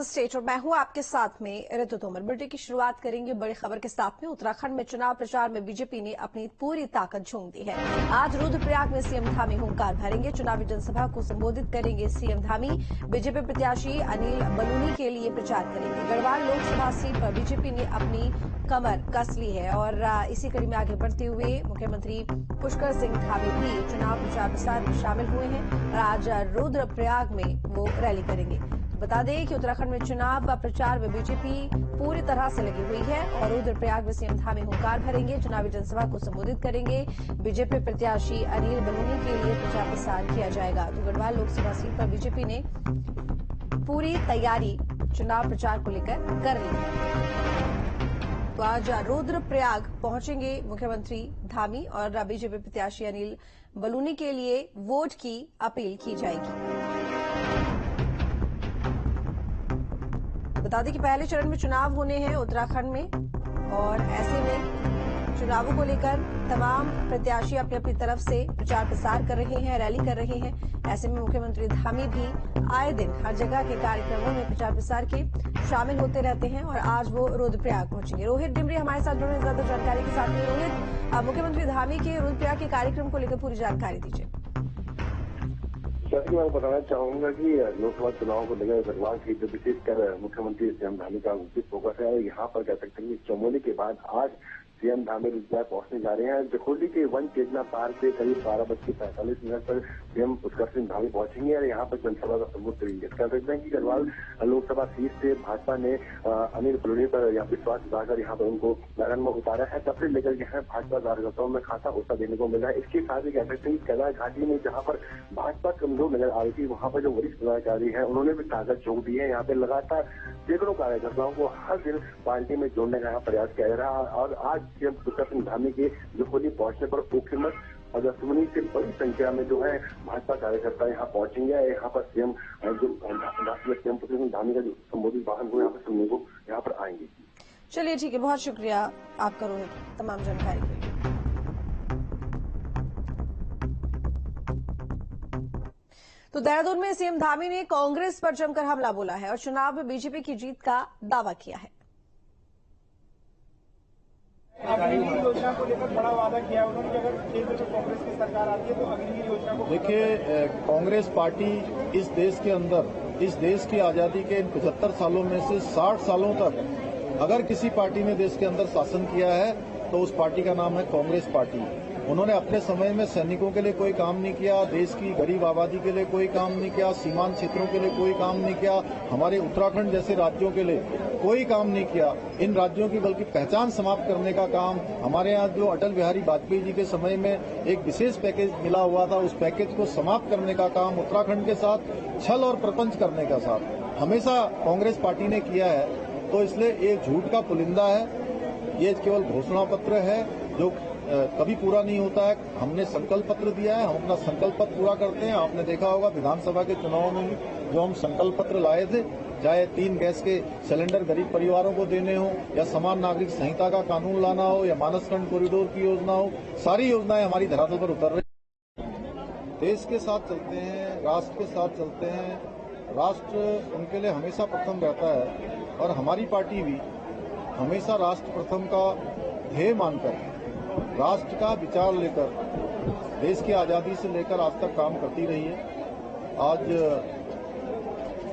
State और मैं हूं आपके साथ में ऋतु तोमर। बुलेटिन की शुरुआत करेंगे बड़ी खबर के साथ में। उत्तराखंड में चुनाव प्रचार में बीजेपी ने अपनी पूरी ताकत झोंक दी है। आज रुद्रप्रयाग में सीएम धामी हुंकार भरेंगे। चुनावी जनसभा को संबोधित करेंगे सीएम धामी। बीजेपी प्रत्याशी अनिल बलूनी के लिए प्रचार करेंगे। गढ़वाल लोकसभा सीट पर बीजेपी ने अपनी कमर कस ली है और इसी कड़ी में आगे बढ़ते हुए मुख्यमंत्री पुष्कर सिंह धामी भी चुनाव प्रचार प्रसार में शामिल हुए हैं और आज रुद्रप्रयाग में वो रैली करेंगे। बता दें कि उत्तराखंड में चुनाव प्रचार में बीजेपी पूरी तरह से लगी हुई है और रुद्रप्रयाग में सीएम धामी हुंकार भरेंगे। चुनावी जनसभा को संबोधित करेंगे। बीजेपी प्रत्याशी अनिल बलूनी के लिए प्रचार प्रसार किया जाएगा। तो गढ़वाल लोकसभा सीट पर बीजेपी ने पूरी तैयारी चुनाव प्रचार को लेकर कर ली है। तो आज रुद्रप्रयाग पहुंचेंगे मुख्यमंत्री धामी और बीजेपी प्रत्याशी अनिल बलूनी के लिए वोट की अपील की जाएगी। बता दें कि पहले चरण में चुनाव होने हैं उत्तराखंड में और ऐसे में चुनावों को लेकर तमाम प्रत्याशी अपनी अपनी तरफ से प्रचार प्रसार कर रहे हैं, रैली कर रहे हैं। ऐसे में मुख्यमंत्री धामी भी आए दिन हर जगह के कार्यक्रमों में प्रचार प्रसार के शामिल होते रहते हैं और आज वो रुद्रप्रयाग पहुंचेंगे। रोहित डिमरी हमारे साथ जुड़े ज्यादा जानकारी के साथ में। रोहित, मुख्यमंत्री धामी के रुद्रप्रयाग के कार्यक्रम को लेकर पूरी जानकारी दीजिए। जैसे कि मैं बताना चाहूंगा कि लोकसभा चुनाव को लेकर गढ़वाल की जो विशेषकर मुख्यमंत्री सीएम धामी का मुख्य फोकस है। यहाँ पर कह सकते हैं कि चमोली के बाद आज सीएम धामी रुद्रप्रयाग पहुंचने जा रहे हैं। जखोली के वन चेतना पार्क से करीब 12:45 पर सीएम पुष्कर सिंह धामी पहुंचेंगे और यहाँ पर जनसभा का संबोधित करेंगे। कह सकते हैं कि गढ़वाल लोकसभा सीट से भाजपा ने अनिल बलूनी पर विश्वास जताकर यहाँ पर उनको मैदान में उतारा है। तब से लेकर यहाँ भाजपा कार्यकर्ताओं में खासा उत्साह देने को मिला है। इसके साथ ही कह सकते हैं कि केदार घाटी में जहाँ पर भाजपा कमजोर नजर आ रही थी, वहाँ पर जो वरिष्ठ पदाधिकारी है उन्होंने भी ताकत झोंक दी है। यहाँ पे लगातार सैकड़ों कार्यकर्ताओं को हर दिन पार्टी में जोड़ने का प्रयास किया जा रहा है और आज सीएम पुष्कर सिंह धामी के जखोली पहुंचने पर मुख्यमंत्री और दुश्मनी से बड़ी संख्या में जो है भाजपा कार्यकर्ता यहाँ पहुंचेंगे। यहाँ पर सीएम सीएम पुष्कर सिंह धामी का जो संबोधित वाहन को यहाँ पर सुनने को यहाँ पर आएंगे। चलिए ठीक है, बहुत शुक्रिया आपका रोहित तमाम जानकारी के लिए। तो देहरादून में सीएम धामी ने कांग्रेस पर जमकर हमला बोला है और चुनाव में बीजेपी की जीत का दावा किया है। अग्निवीर योजना को लेकर बड़ा वादा किया उन्होंने कि अगर केंद्र में कांग्रेस की सरकार आती है तो अग्निवीर योजना को। देखिए, कांग्रेस पार्टी इस देश के अंदर, इस देश की आजादी के इन 75 सालों में से 60 सालों तक अगर किसी पार्टी ने देश के अंदर शासन किया है तो उस पार्टी का नाम है कांग्रेस पार्टी। उन्होंने अपने समय में सैनिकों के लिए कोई काम नहीं किया, देश की गरीब आबादी के लिए कोई काम नहीं किया, सीमांत क्षेत्रों के लिए कोई काम नहीं किया, हमारे उत्तराखंड जैसे राज्यों के लिए कोई काम नहीं किया। इन राज्यों की बल्कि पहचान समाप्त करने का काम, हमारे यहाँ जो अटल बिहारी वाजपेयी जी के समय में एक विशेष पैकेज मिला हुआ था, उस पैकेज को समाप्त करने का काम उत्तराखंड के साथ छल और प्रपंच करने का साथ हमेशा कांग्रेस पार्टी ने किया है। तो इसलिए ये झूठ का पुलिंदा है, ये केवल घोषणा पत्र है जो कभी पूरा नहीं होता है। हमने संकल्प पत्र दिया है, हम अपना संकल्प पत्र पूरा करते हैं। आपने देखा होगा विधानसभा के चुनाव में जो हम संकल्प पत्र लाए थे, चाहे 3 गैस के सिलेंडर गरीब परिवारों को देने हो या समान नागरिक संहिता का कानून लाना हो या मानसखंड कॉरिडोर की योजना हो, सारी योजनाएं हमारी धरातल पर उतर रही। देश के साथ चलते हैं, राष्ट्र के साथ चलते हैं, राष्ट्र उनके लिए हमेशा प्रथम रहता है और हमारी पार्टी भी हमेशा राष्ट्र प्रथम का ध्येय मानकर, राष्ट्र का विचार लेकर, देश की आजादी से लेकर आज तक काम करती रही है। आज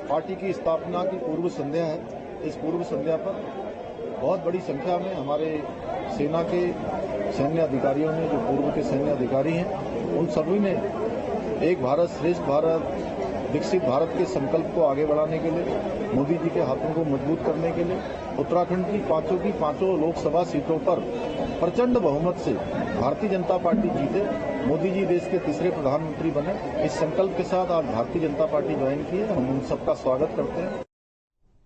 पार्टी की स्थापना की पूर्व संध्या है। इस पूर्व संध्या पर बहुत बड़ी संख्या में हमारे सेना के सैन्य अधिकारियों ने, जो पूर्व के सैन्य अधिकारी हैं, उन सभी ने एक भारत श्रेष्ठ भारत, विकसित भारत के संकल्प को आगे बढ़ाने के लिए, मोदी जी के हाथों को मजबूत करने के लिए उत्तराखंड की पांचों लोकसभा सीटों पर प्रचंड बहुमत से भारतीय जनता पार्टी जीते, मोदी जी देश के तीसरे प्रधानमंत्री बने। इस संकल्प के साथ आज भारतीय जनता पार्टी ज्वाइन की है। हम उन सबका स्वागत करते हैं।